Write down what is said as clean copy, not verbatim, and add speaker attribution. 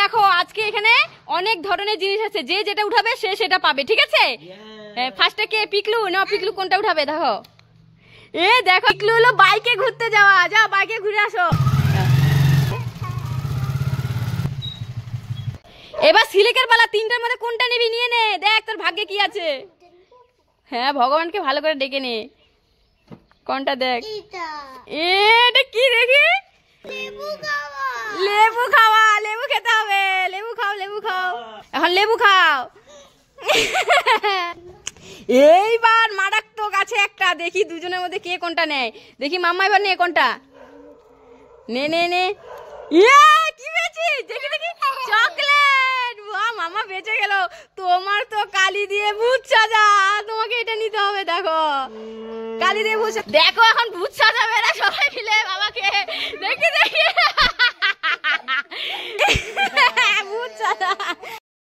Speaker 1: দেখো আজকে এখানে অনেক ধরনের জিনিস আছে, যে যেটা উঠাবে সে সেটা পাবে, ঠিক আছে? ফার্স্টে কে? পিকলু না, পিকলু কোনটা উঠাবে দেখো। দেখো পিকলু হলো বাইকে ঘুরতে যাওয়া, যাও বাইকে ঘুরে আসো। এবার সিলেকের পালা, তিনটার মধ্যে কোনটা নিবি নিয়ে নে, দেখ তোর ভাগ্যে কি আছে। হ্যাঁ ভগবানকে ভালো করে ডেকে নে, কোনটা দেখ। এটা কি দেখি? লেবু খাওয়া, লেবু খেতে হবে, লেবু খাও, লেবু খাও, এখন লেবু খাও। এইবার মারাত্মক আছে একটা, দেখি দুজনের মধ্যে কে কোনটা নেয়, দেখি মাম্মা এবার নে কোনটা, নে নে নে। কি পেয়েছিস? দেখি দেখি, চকলেট। মামা বেঁচে গেল। তোমার তো কালি দিয়ে ভূত সাজা, তোমাকে এটা নিতে হবে। দেখো কালি দিয়ে ভূত, দেখো এখন ভূত সাজাবে না সবাই মিলে বাবাকে, দেখি দেখি ভূত সাজা।